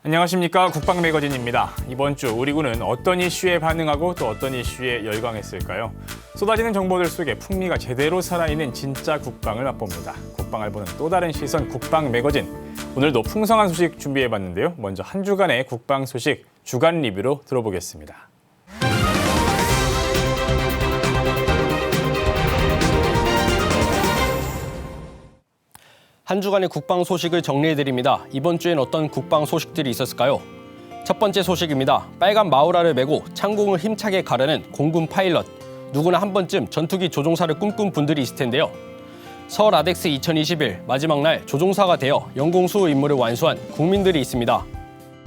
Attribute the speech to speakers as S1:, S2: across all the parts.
S1: 안녕하십니까, 국방매거진입니다. 이번 주 우리 군은 어떤 이슈에 반응하고 또 어떤 이슈에 열광했을까요? 쏟아지는 정보들 속에 풍미가 제대로 살아있는 진짜 국방을 맛봅니다. 국방을 보는 또 다른 시선, 국방매거진. 오늘도 풍성한 소식 준비해봤는데요. 먼저 한 주간의 국방 소식 주간 리뷰로 들어보겠습니다.
S2: 한 주간의 국방 소식을 정리해드립니다. 이번 주엔 어떤 국방 소식들이 있었을까요? 첫 번째 소식입니다. 빨간 마우라를 메고 창공을 힘차게 가르는 공군 파일럿. 누구나 한 번쯤 전투기 조종사를 꿈꾼 분들이 있을 텐데요. 서울 아덱스 2021 마지막 날 조종사가 되어 영공수호 임무를 완수한 국민들이 있습니다.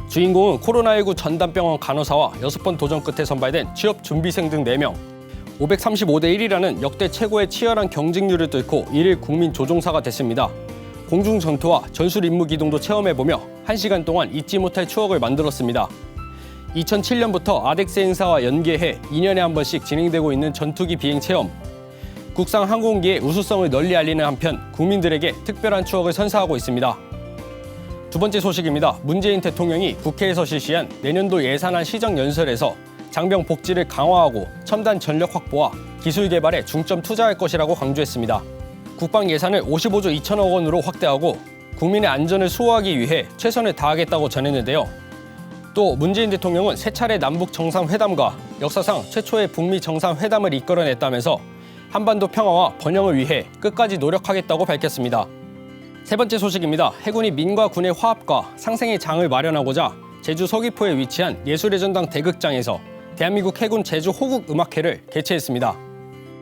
S2: 주인공은 코로나19 전담병원 간호사와 6번 도전 끝에 선발된 취업 준비생 등 4명. 535대 1이라는 역대 최고의 치열한 경쟁률을 뚫고 1일 국민 조종사가 됐습니다. 공중 전투와 전술 임무 기동도 체험해보며 1시간 동안 잊지 못할 추억을 만들었습니다. 2007년부터 아덱스 행사와 연계해 2년에 한 번씩 진행되고 있는 전투기 비행 체험. 국상 항공기의 우수성을 널리 알리는 한편 국민들에게 특별한 추억을 선사하고 있습니다. 두 번째 소식입니다. 문재인 대통령이 국회에서 실시한 내년도 예산안 시정연설에서 장병 복지를 강화하고 첨단 전력 확보와 기술 개발에 중점 투자할 것이라고 강조했습니다. 국방 예산을 55조 2천억 원으로 확대하고 국민의 안전을 수호하기 위해 최선을 다하겠다고 전했는데요. 또 문재인 대통령은 세 차례 남북 정상회담과 역사상 최초의 북미 정상회담을 이끌어냈다면서 한반도 평화와 번영을 위해 끝까지 노력하겠다고 밝혔습니다. 세 번째 소식입니다. 해군이 민과 군의 화합과 상생의 장을 마련하고자 제주 서귀포에 위치한 예술의 전당 대극장에서 대한민국 해군 제주 호국 음악회를 개최했습니다.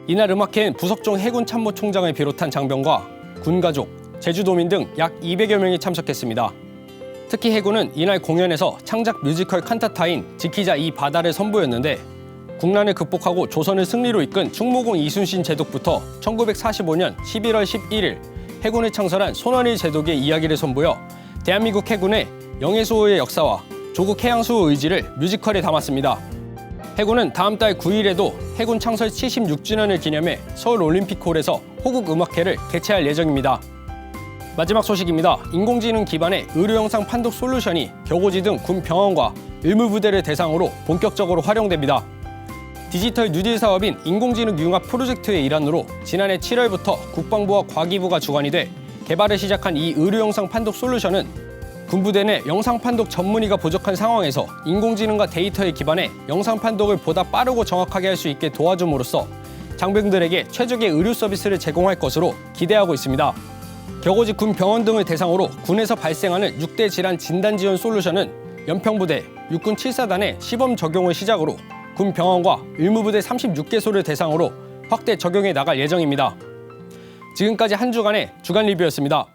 S2: 이날 음악회엔 부석종 해군 참모총장을 비롯한 장병과 군가족, 제주도민 등 약 200여 명이 참석했습니다. 특히 해군은 이날 공연에서 창작 뮤지컬 칸타타인 지키자 이 바다를 선보였는데 국난을 극복하고 조선을 승리로 이끈 충무공 이순신 제독부터 1945년 11월 11일 해군을 창설한 손원일 제독의 이야기를 선보여 대한민국 해군의 영해수호의 역사와 조국 해양수호 의지를 뮤지컬에 담았습니다. 해군은 다음 달 9일에도 해군 창설 76주년을 기념해 서울올림픽홀에서 호국음악회를 개최할 예정입니다. 마지막 소식입니다. 인공지능 기반의 의료영상 판독 솔루션이 격오지 등 군 병원과 의무부대를 대상으로 본격적으로 활용됩니다. 디지털 뉴딜 사업인 인공지능 융합 프로젝트의 일환으로 지난해 7월부터 국방부와 과기부가 주관이 돼 개발을 시작한 이 의료영상 판독 솔루션은 군부대 내 영상 판독 전문의가 부족한 상황에서 인공지능과 데이터에 기반해 영상 판독을 보다 빠르고 정확하게 할 수 있게 도와줌으로써 장병들에게 최적의 의료 서비스를 제공할 것으로 기대하고 있습니다. 격오지 군 병원 등을 대상으로 군에서 발생하는 6대 질환 진단 지원 솔루션은 연평부대, 육군 7사단의 시범 적용을 시작으로 군 병원과 의무부대 36개소를 대상으로 확대 적용해 나갈 예정입니다. 지금까지 한 주간의 주간 리뷰였습니다.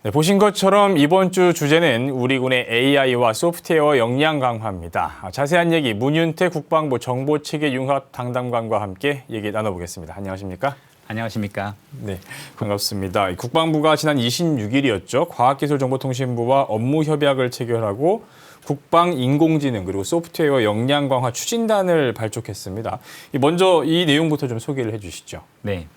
S1: 네, 보신 것처럼 이번 주 주제는 우리 군의 AI와 소프트웨어 역량 강화입니다. 자세한 얘기 문윤태 국방부 정보체계 융합 담당관과 함께 얘기 나눠보겠습니다. 안녕하십니까?
S3: 안녕하십니까?
S1: 네, 반갑습니다. 국방부가 지난 26일이었죠. 과학기술정보통신부와 업무 협약을 체결하고 국방 인공지능 그리고 소프트웨어 역량 강화 추진단을 발족했습니다. 먼저 이 내용부터 좀 소개를 해주시죠.
S3: 네,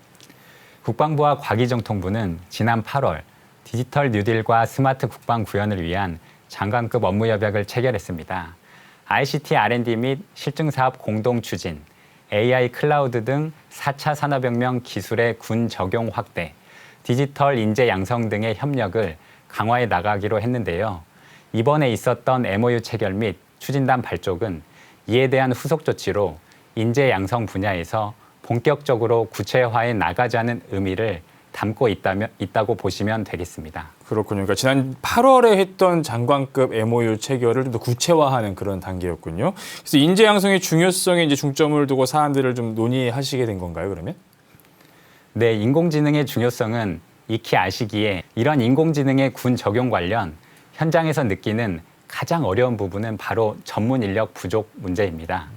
S3: 국방부와 과기정통부는 지난 8월 디지털 뉴딜과 스마트 국방 구현을 위한 장관급 업무 협약을 체결했습니다. ICT R&D 및 실증사업 공동 추진, AI 클라우드 등 4차 산업혁명 기술의 군 적용 확대, 디지털 인재 양성 등의 협력을 강화해 나가기로 했는데요. 이번에 있었던 MOU 체결 및 추진단 발족은 이에 대한 후속 조치로 인재 양성 분야에서 본격적으로 구체화해 나가자는 의미를 담고 있다고 보시면 되겠습니다.
S1: 그렇군요. 그러니까 지난 8월에 했던 장관급 MOU 체결을 좀 더 구체화하는 그런 단계였군요. 그래서 인재 양성의 중요성에 이제 중점을 두고 사안들을 좀 논의하시게 된 건가요, 그러면?
S3: 네, 인공지능의 중요성은 익히 아시기에 이런 인공지능의 군 적용 관련 현장에서 느끼는 가장 어려운 부분은 바로 전문 인력 부족 문제입니다.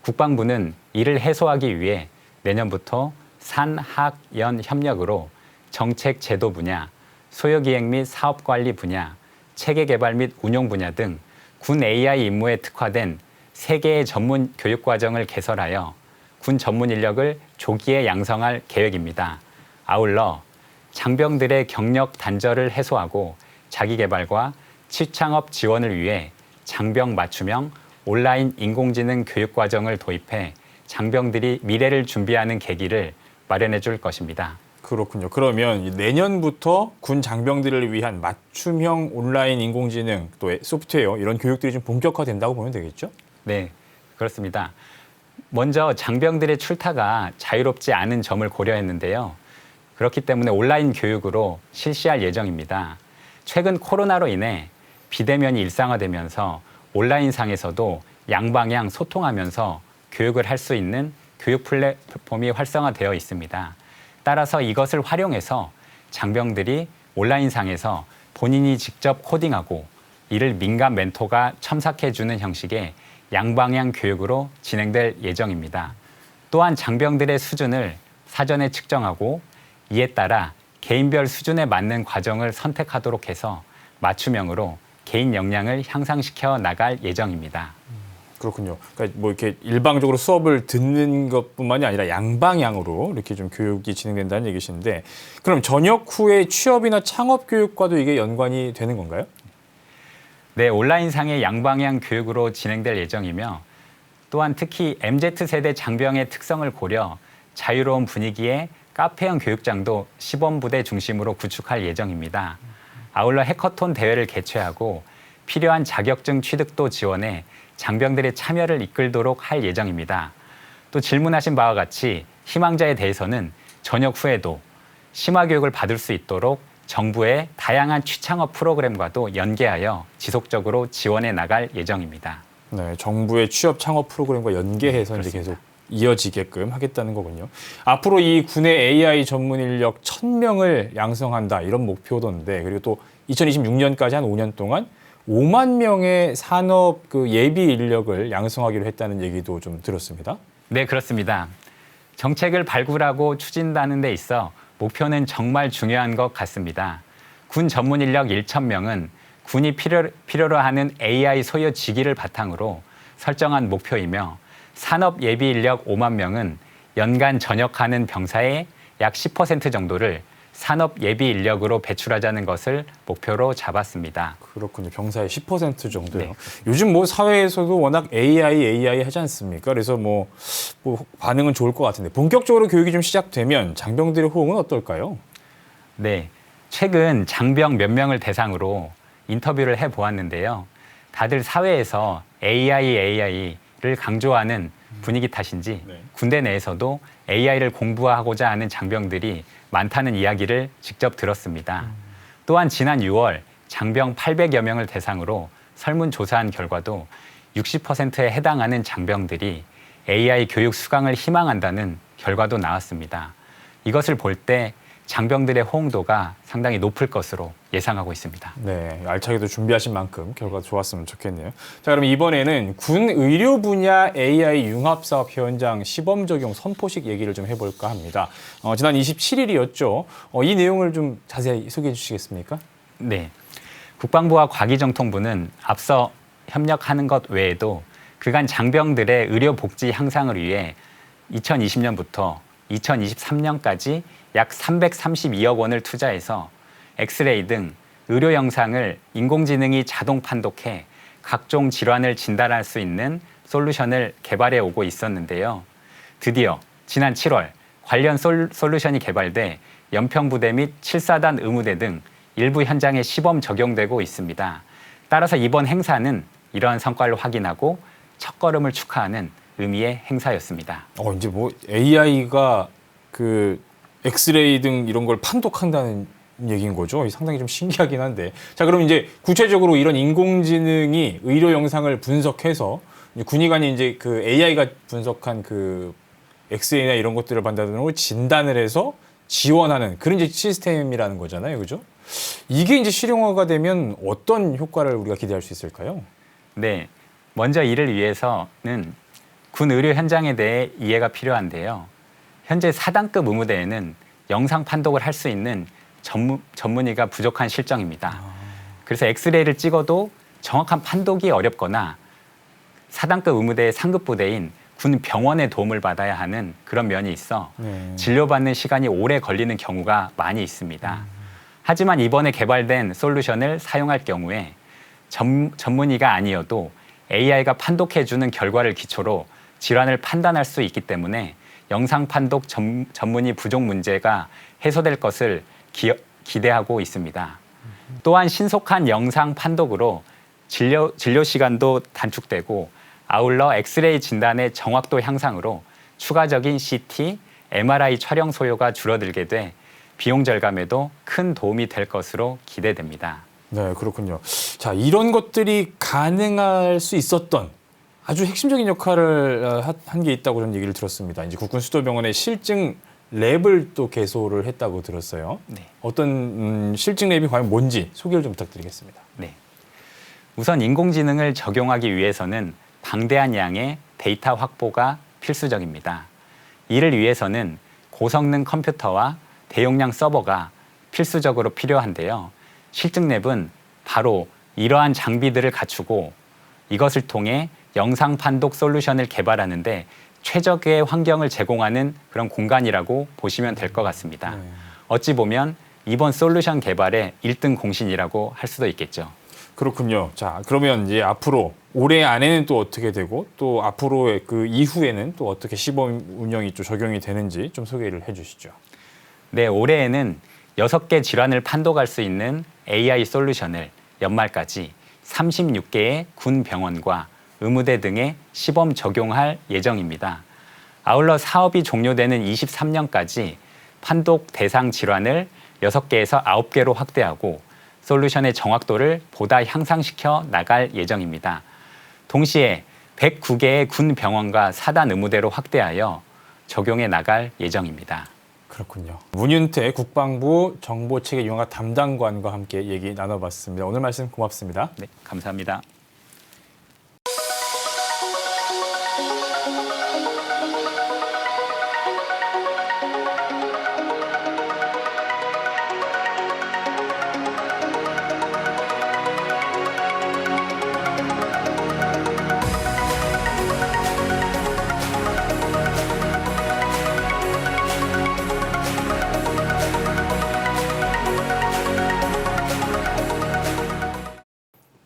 S3: 국방부는 이를 해소하기 위해 내년부터 산학연 협력으로 정책 제도 분야, 소요기획 및 사업관리 분야, 체계 개발 및 운용 분야 등 군 AI 임무에 특화된 3개의 전문 교육과정을 개설하여 군 전문 인력을 조기에 양성할 계획입니다. 아울러 장병들의 경력 단절을 해소하고 자기개발과 취창업 지원을 위해 장병 맞춤형 온라인 인공지능 교육과정을 도입해 장병들이 미래를 준비하는 계기를 마련해 줄 것입니다.
S1: 그렇군요. 그러면 내년부터 군 장병들을 위한 맞춤형 온라인 인공지능 또 소프트웨어 이런 교육들이 좀 본격화된다고 보면 되겠죠?
S3: 네, 그렇습니다. 먼저 장병들의 출타가 자유롭지 않은 점을 고려했는데요. 그렇기 때문에 온라인 교육으로 실시할 예정입니다. 최근 코로나로 인해 비대면이 일상화되면서 온라인상에서도 양방향 소통하면서 교육을 할 수 있는 교육 플랫폼이 활성화되어 있습니다. 따라서 이것을 활용해서 장병들이 온라인상에서 본인이 직접 코딩하고 이를 민간 멘토가 첨삭해주는 형식의 양방향 교육으로 진행될 예정입니다. 또한 장병들의 수준을 사전에 측정하고 이에 따라 개인별 수준에 맞는 과정을 선택하도록 해서 맞춤형으로 개인 역량을 향상시켜 나갈 예정입니다.
S1: 그렇군요. 그러니까 뭐 이렇게 일방적으로 수업을 듣는 것뿐만이 아니라 양방향으로 이렇게 좀 교육이 진행된다는 얘기신데, 그럼 전역 후에 취업이나 창업 교육과도 이게 연관이 되는 건가요?
S3: 네, 온라인상의 양방향 교육으로 진행될 예정이며 또한 특히 MZ세대 장병의 특성을 고려 자유로운 분위기의 카페형 교육장도 시범부대 중심으로 구축할 예정입니다. 아울러 해커톤 대회를 개최하고 필요한 자격증 취득도 지원해 장병들의 참여를 이끌도록 할 예정입니다. 또 질문하신 바와 같이 희망자에 대해서는 전역 후에도 심화교육을 받을 수 있도록 정부의 다양한 취창업 프로그램과도 연계하여 지속적으로 지원해 나갈 예정입니다.
S1: 네, 정부의 취업 창업 프로그램과 연계해서 이제 계속 이어지게끔 하겠다는 거군요. 앞으로 이 군의 AI 전문 인력 1,000명을 양성한다 이런 목표던데, 그리고 또 2026년까지 한 5년 동안 5만 명의 산업 예비 인력을 양성하기로 했다는 얘기도 좀 들었습니다.
S3: 네, 그렇습니다. 정책을 발굴하고 추진하는 데 있어 목표는 정말 중요한 것 같습니다. 군 전문 인력 1,000명은 군이 필요로 하는 AI 소요 직위를 바탕으로 설정한 목표이며 산업 예비 인력 5만 명은 연간 전역하는 병사의 약 10% 정도를 산업 예비 인력으로 배출하자는 것을 목표로 잡았습니다.
S1: 그렇군요. 병사의 10% 정도요.
S3: 네.
S1: 요즘 뭐 사회에서도 워낙 AI 하지 않습니까? 그래서 뭐 반응은 좋을 것 같은데, 본격적으로 교육이 좀 시작되면 장병들의 호응은 어떨까요?
S3: 네, 최근 장병 몇 명을 대상으로 인터뷰를 해보았는데요. 다들 사회에서 AI를 강조하는 분위기 탓인지 군대 내에서도 AI를 공부하고자 하는 장병들이 많다는 이야기를 직접 들었습니다. 또한 지난 6월 장병 800여 명을 대상으로 설문조사한 결과도 60%에 해당하는 장병들이 AI 교육 수강을 희망한다는 결과도 나왔습니다. 이것을 볼 때 장병들의 호응도가 상당히 높을 것으로 예상하고 있습니다.
S1: 네, 알차게도 준비하신 만큼 결과가 좋았으면 좋겠네요. 자, 그럼 이번에는 군 의료 분야 AI 융합 사업 현장 시범 적용 선포식 얘기를 좀 해볼까 합니다. 지난 27일이었죠. 이 내용을 좀 자세히 소개해 주시겠습니까?
S3: 네, 국방부와 과기정통부는 앞서 협력하는 것 외에도 그간 장병들의 의료 복지 향상을 위해 2020년부터 2023년까지 약 332억 원을 투자해서 엑스레이 등 의료 영상을 인공지능이 자동 판독해 각종 질환을 진단할 수 있는 솔루션을 개발해 오고 있었는데요. 드디어 지난 7월 관련 솔루션이 개발돼 연평부대 및 7사단 의무대 등 일부 현장에 시범 적용되고 있습니다. 따라서 이번 행사는 이러한 성과를 확인하고 첫걸음을 축하하는 의미의 행사였습니다.
S1: 이제 뭐 AI가 엑스레이 등 이런 걸 판독한다는 얘기인 거죠. 상당히 좀 신기하긴 한데. 자, 그럼 이제 구체적으로 이런 인공지능이 의료 영상을 분석해서 군의관이 이제 AI가 분석한 엑스레이나 이런 것들을 판단으로 진단을 해서 지원하는 그런 이제 시스템이라는 거잖아요, 그죠? 이게 이제 실용화가 되면 어떤 효과를 우리가 기대할 수 있을까요?
S3: 네, 먼저 이를 위해서는 군 의료 현장에 대해 이해가 필요한데요. 현재 4단급 의무대에는 영상 판독을 할 수 있는 전문의가 부족한 실정입니다. 그래서 엑스레이를 찍어도 정확한 판독이 어렵거나 4단급 의무대의 상급 부대인 군 병원의 도움을 받아야 하는 그런 면이 있어 진료받는 시간이 오래 걸리는 경우가 많이 있습니다. 하지만 이번에 개발된 솔루션을 사용할 경우에 전문의가 아니어도 AI가 판독해주는 결과를 기초로 질환을 판단할 수 있기 때문에 영상 판독 전문의 부족 문제가 해소될 것을 기대하고 있습니다. 또한 신속한 영상 판독으로 진료 시간도 단축되고 아울러 엑스레이 진단의 정확도 향상으로 추가적인 CT, MRI 촬영 소요가 줄어들게 돼 비용 절감에도 큰 도움이 될 것으로 기대됩니다.
S1: 네, 그렇군요. 자, 이런 것들이 가능할 수 있었던 아주 핵심적인 역할을 한 게 있다고 저는 얘기를 들었습니다. 이제 국군 수도병원의 실증 랩을 또 개소를 했다고 들었어요.
S3: 네.
S1: 어떤 실증 랩이 과연 뭔지 소개를 좀 부탁드리겠습니다.
S3: 네. 우선 인공지능을 적용하기 위해서는 방대한 양의 데이터 확보가 필수적입니다. 이를 위해서는 고성능 컴퓨터와 대용량 서버가 필수적으로 필요한데요. 실증랩은 바로 이러한 장비들을 갖추고 이것을 통해 영상 판독 솔루션을 개발하는데 최적의 환경을 제공하는 그런 공간이라고 보시면 될 것 같습니다. 어찌 보면 이번 솔루션 개발의 1등 공신이라고 할 수도 있겠죠.
S1: 그렇군요. 자, 그러면 이제 앞으로 올해 안에는 또 어떻게 되고 또 앞으로의 그 이후에는 또 어떻게 시범 운영이 좀 적용이 되는지 좀 소개를 해주시죠.
S3: 네, 올해에는 6개 질환을 판독할 수 있는 AI 솔루션을 연말까지 36개의 군 병원과 의무대 등에 시범 적용할 예정입니다. 아울러 사업이 종료되는 23년까지 판독 대상 질환을 6개에서 9개로 확대하고 솔루션의 정확도를 보다 향상시켜 나갈 예정입니다. 동시에 109개의 군 병원과 4단 의무대로 확대하여 적용해 나갈 예정입니다.
S1: 그렇군요. 문윤태 국방부 정보체계 융합 담당관과 함께 얘기 나눠봤습니다. 오늘 말씀 고맙습니다.
S3: 네, 감사합니다.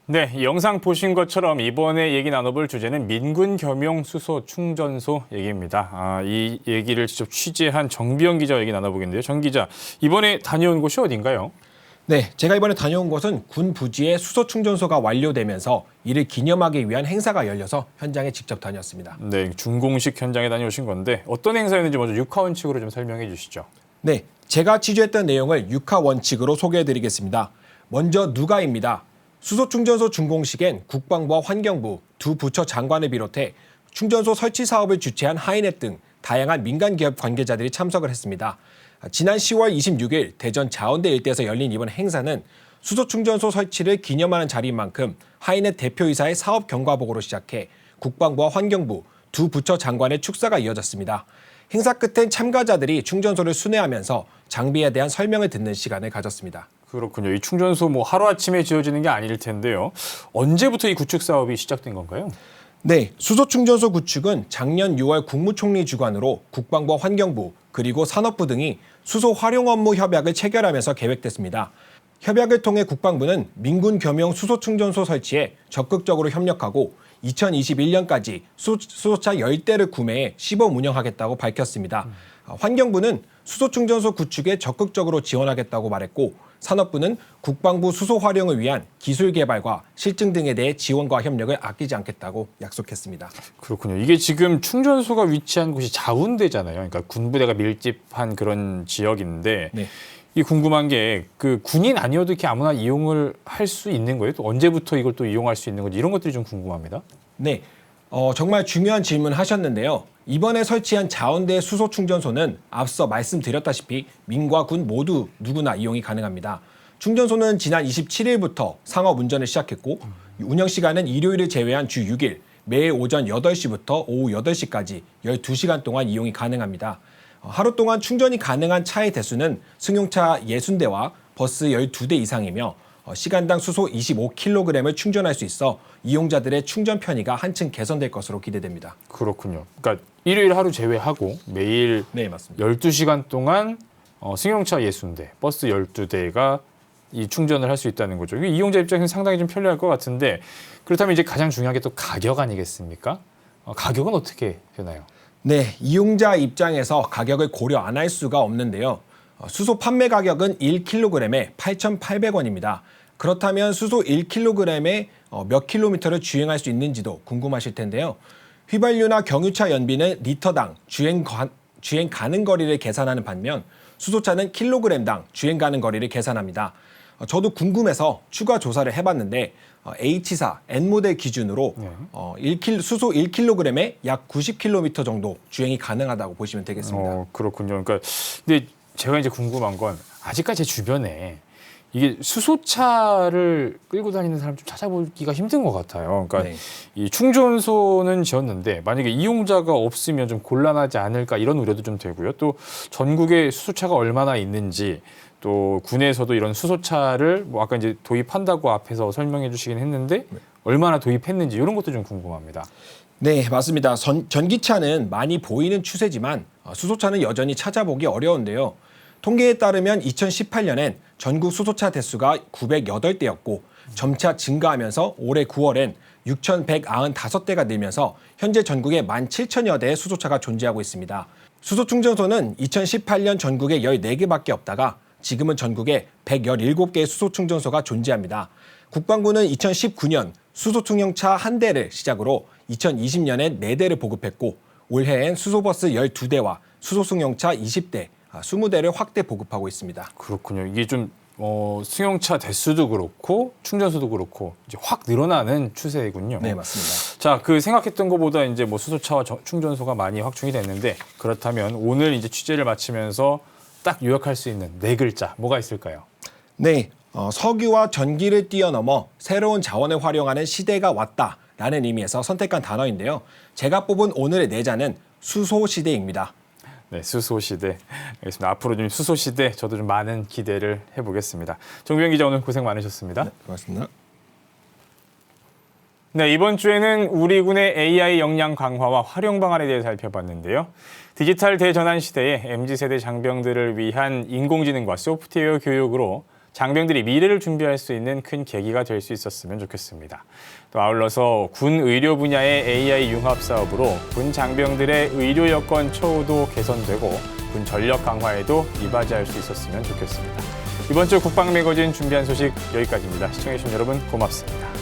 S1: 네, 이 영상 보신 것처럼 이번에 얘기 나눠볼 주제는 민군 겸용 수소 충전소 얘기입니다. 이 얘기를 직접 취재한 정비영 기자와 얘기 나눠보겠는데요. 정 기자, 이번에 다녀온 곳이 어딘가요?
S4: 네, 제가 이번에 다녀온 곳은 군 부지에 수소 충전소가 완료되면서 이를 기념하기 위한 행사가 열려서 현장에 직접 다녔습니다.
S1: 네, 준공식 현장에 다녀오신 건데 어떤 행사였는지 먼저 육하 원칙으로 좀 설명해 주시죠.
S4: 네, 제가 취재했던 내용을 육하 원칙으로 소개해드리겠습니다. 먼저 누가입니다. 수소 충전소 준공식엔 국방부와 환경부 두 부처 장관을 비롯해 충전소 설치 사업을 주최한 하이넷 등 다양한 민간 기업 관계자들이 참석을 했습니다. 지난 10월 26일 대전 자원대 일대에서 열린 이번 행사는 수소 충전소 설치를 기념하는 자리인 만큼 하이넷 대표이사의 사업 경과보고로 시작해 국방부와 환경부 두 부처 장관의 축사가 이어졌습니다. 행사 끝엔 참가자들이 충전소를 순회하면서 장비에 대한 설명을 듣는 시간을 가졌습니다.
S1: 그렇군요. 이 충전소 뭐 하루아침에 지어지는 게 아닐 텐데요. 언제부터 이 구축 사업이 시작된 건가요?
S4: 네, 수소 충전소 구축은 작년 6월 국무총리 주관으로 국방부와 환경부 그리고 산업부 등이 수소 활용 업무 협약을 체결하면서 계획됐습니다. 협약을 통해 국방부는 민군 겸용 수소 충전소 설치에 적극적으로 협력하고 2021년까지 수소차 10대를 구매해 시범 운영하겠다고 밝혔습니다. 환경부는 수소 충전소 구축에 적극적으로 지원하겠다고 말했고 산업부는 국방부 수소 활용을 위한 기술 개발과 실증 등에 대해 지원과 협력을 아끼지 않겠다고 약속했습니다.
S1: 그렇군요. 이게 지금 충전소가 위치한 곳이 자운대잖아요. 그러니까 군부대가 밀집한 그런 지역인데
S4: 네.
S1: 이 궁금한 게 그 군인 아니어도 이렇게 아무나 이용을 할 수 있는 거예요? 또 언제부터 이걸 또 이용할 수 있는 건지 이런 것들이 좀 궁금합니다.
S4: 네, 정말 중요한 질문 하셨는데요. 이번에 설치한 자원대 수소 충전소는 앞서 말씀드렸다시피 민과 군 모두 누구나 이용이 가능합니다. 충전소는 지난 27일부터 상업 운전을 시작했고 운영 시간은 일요일을 제외한 주 6일 매일 오전 8시부터 오후 8시까지 12시간 동안 이용이 가능합니다. 하루 동안 충전이 가능한 차의 대수는 승용차 60대와 버스 12대 이상이며 시간당 수소 25kg을 충전할 수 있어 이용자들의 충전 편의가 한층 개선될 것으로 기대됩니다.
S1: 그렇군요. 그러니까 일요일 하루 제외하고 매일
S4: 네, 맞습니다.
S1: 12시간 동안 승용차 60대, 버스 12대가 이 충전을 할 수 있다는 거죠. 이게 이용자 입장에서는 상당히 좀 편리할 것 같은데 그렇다면 이제 가장 중요한 게 또 가격 아니겠습니까? 가격은 어떻게 되나요?
S4: 네, 이용자 입장에서 가격을 고려 안 할 수가 없는데요. 수소 판매 가격은 1kg에 8,800원입니다. 그렇다면 수소 1kg에 몇 킬로미터를 주행할 수 있는지도 궁금하실 텐데요. 휘발유나 경유차 연비는 리터당 주행 가능 거리를 계산하는 반면 수소차는 킬로그램당 주행 가능 거리를 계산합니다. 저도 궁금해서 추가 조사를 해봤는데 H사 N모델 기준으로 수소 1kg에 약 90km 정도 주행이 가능하다고 보시면 되겠습니다.
S1: 그렇군요. 그러니까 근데 제가 이제 궁금한 건 아직까지 제 주변에 이게 수소차를 끌고 다니는 사람 좀 찾아보기가 힘든 것 같아요. 그러니까
S4: 네.
S1: 이 충전소는 지었는데 만약에 이용자가 없으면 좀 곤란하지 않을까 이런 우려도 좀 되고요. 또 전국에 수소차가 얼마나 있는지 또 군에서도 이런 수소차를 뭐 아까 이제 도입한다고 앞에서 설명해 주시긴 했는데 얼마나 도입했는지 이런 것도 좀 궁금합니다.
S4: 네, 맞습니다. 전기차는 많이 보이는 추세지만 수소차는 여전히 찾아보기 어려운데요. 통계에 따르면 2018년엔 전국 수소차 대수가 908대였고 점차 증가하면서 올해 9월엔 6,195대가 늘면서 현재 전국에 17,000여 대의 수소차가 존재하고 있습니다. 수소 충전소는 2018년 전국에 14개밖에 없다가 지금은 전국에 117개의 수소 충전소가 존재합니다. 국방부는 2019년 수소 충전차 1대를 시작으로 2020년엔 4대를 보급했고 올해엔 수소버스 12대와 수소 승용차 20대, 20대를 확대 보급하고 있습니다.
S1: 그렇군요. 이게 좀 승용차 대수도 그렇고 충전소도 그렇고 이제 확 늘어나는 추세군요.
S4: 네, 맞습니다.
S1: 자, 그 생각했던 것보다 이제 뭐 수소차와 충전소가 많이 확충이 됐는데 그렇다면 오늘 이제 취재를 마치면서 딱 요약할 수 있는 4글자 뭐가 있을까요?
S4: 네, 석유와 전기를 뛰어넘어 새로운 자원을 활용하는 시대가 왔다라는 의미에서 선택한 단어인데요. 제가 뽑은 오늘의 4자는 수소시대입니다.
S1: 네, 수소시대. 알겠습니다. 앞으로 좀 수소시대 저도 좀 많은 기대를 해보겠습니다. 정규현 기자 오늘 고생 많으셨습니다.
S4: 네, 고맙습니다.
S1: 네, 이번 주에는 우리 군의 AI 역량 강화와 활용 방안에 대해 살펴봤는데요. 디지털 대전환 시대에 MZ세대 장병들을 위한 인공지능과 소프트웨어 교육으로 장병들이 미래를 준비할 수 있는 큰 계기가 될 수 있었으면 좋겠습니다. 또 아울러서 군 의료 분야의 AI 융합 사업으로 군 장병들의 의료 여건 처우도 개선되고 군 전력 강화에도 이바지할 수 있었으면 좋겠습니다. 이번 주 국방 매거진 준비한 소식 여기까지입니다. 시청해주신 여러분 고맙습니다.